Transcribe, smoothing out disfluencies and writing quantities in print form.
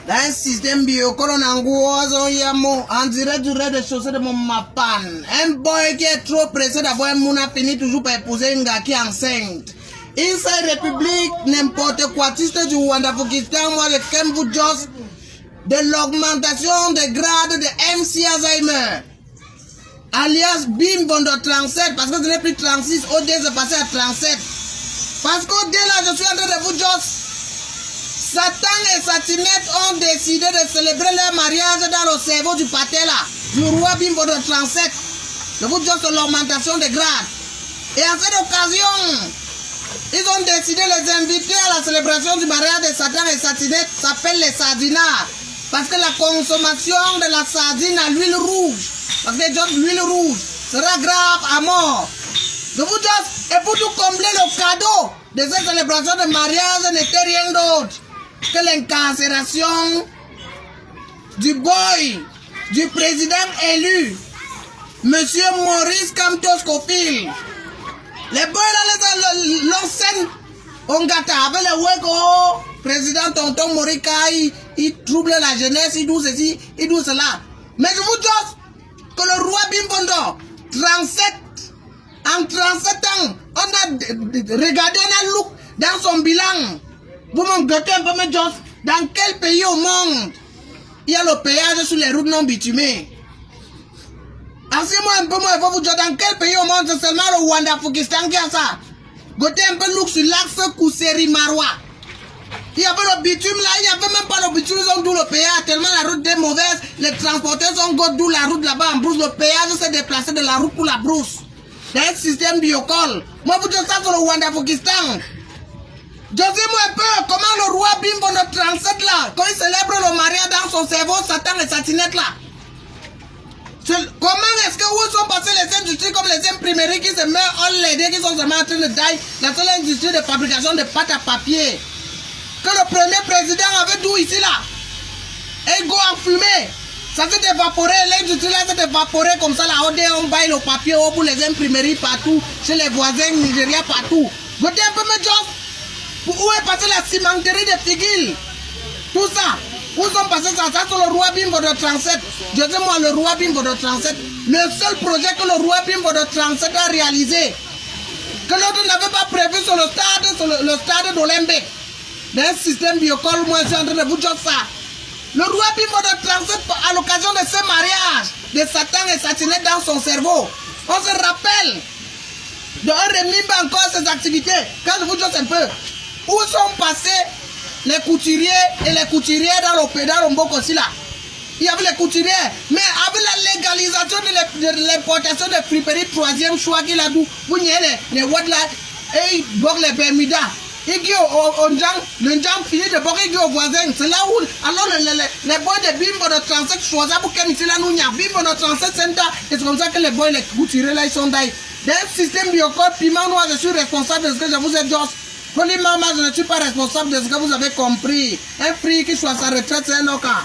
un système bio-colon en direct du raid de chaussée de mon mapan. Un boy qui est trop pressé d'avoir un mouna fini toujours par épouser une gars qui est enceinte. Inside République, n'importe quoi, tiste du Rwanda-Pakistan, moi je qu'aime vous juste de l'augmentation des grades de MC Alzheimer. Alias Bim Bondo 37, parce que ce n'est plus 36, OD c'est passé à 37. Parce qu'au dé là, je suis en train de vous dire, Satan et Satinette ont décidé de célébrer leur mariage dans le cerveau du pâté là, du roi Bim Bondo 37. Je vous dis sur l'augmentation des grades. Et à cette occasion, ils ont décidé de les inviter à la célébration du mariage de Satan et Satinette, ça s'appelle les sardinards. Parce que la consommation de la sardine à l'huile rouge, parce que l'huile rouge sera grave à mort. Je vous dis, et pour tout combler le cadeau de cette célébration de mariage n'était rien d'autre que l'incarcération du boy, du président élu, Monsieur Maurice Kamto Scofield. Les boys là, l'ancienne Ongata avec le Wego, président Tonton Morika, il trouble la jeunesse, il doit ceci, il doit cela. Mais je vous dis que le roi Bimbondo, 37, en 37 ans, on a regardé, on a look dans son bilan. Vous me gâtez un peu, mais dans quel pays au monde il y a le péage sur les routes non bitumées? Assieds-moi un peu, moi, il faut vous dire dans quel pays au monde c'est seulement le Rwanda-Pakistan qui a ça. Gâtez un peu look sur l'axe Kousséri-Marois. Il y avait le bitume là, il n'y avait même pas le bitume, ils ont d'où le péage, tellement la route est mauvaise, les transporteurs ont d'où la route là-bas en brousse, le péage s'est déplacé de la route pour la brousse. C'est un système biocol. Moi, vous dites ça sur le Rwanda-Pakistan. Dis-moi un peu comment le roi Bimbo de 37 là, quand il célèbre le mariage dans son cerveau, Satan et Satinette là. Comment est-ce que où sont passées les industries comme les imprimeries qui se mettent en LED, qui sont seulement en train de dailler, la seule industrie de fabrication de pâte à papier que le premier président avait d'où ici là. Et il go en fumée. Ça s'est évaporé, l'industrie là s'est évaporé comme ça là, on baille le papier pour les imprimeries partout, chez les voisins nigériens partout. Votez un peu mes jobs. Où est passée la cimenterie de Figuil? Tout ça. Où sont passés ça? Ça c'est le roi Bimbo de 37. Je dis moi le roi Bimbo de 37. Le seul projet que le roi Bimbo de 37 a réalisé, que l'autre n'avait pas prévu sur le stade d'Olympique. D'un système biocol, moi je suis en train de vous dire ça. Le roi Bimbo de 37, à l'occasion de ce mariage, de Satan et Satinette dans son cerveau, on se rappelle de remimbe encore ses activités. Quand je vous dis un peu, où sont passés les couturiers et les couturières dans le pédale en Mboko aussi là? Il y avait les couturiers, mais avec la légalisation de l'importation de friperies troisième choix qu'il a dit, vous voyez les watts là, et ils boivent les Bermuda. Il dit le jam finit de boire, il dit aux voisins. C'est là où, alors les boys de Bimbo de 37 choisissent pour qu'ils là nous n'y a Bimbo de 37 cents. Et c'est comme ça que les boys, les couturiers là, ils sont d'ailleurs. D'un système biocode, piment noir, je suis responsable de ce que je vous ai dit. Maman, je ne suis pas responsable de ce que vous avez compris. Un prix qui soit sa retraite, c'est un cas.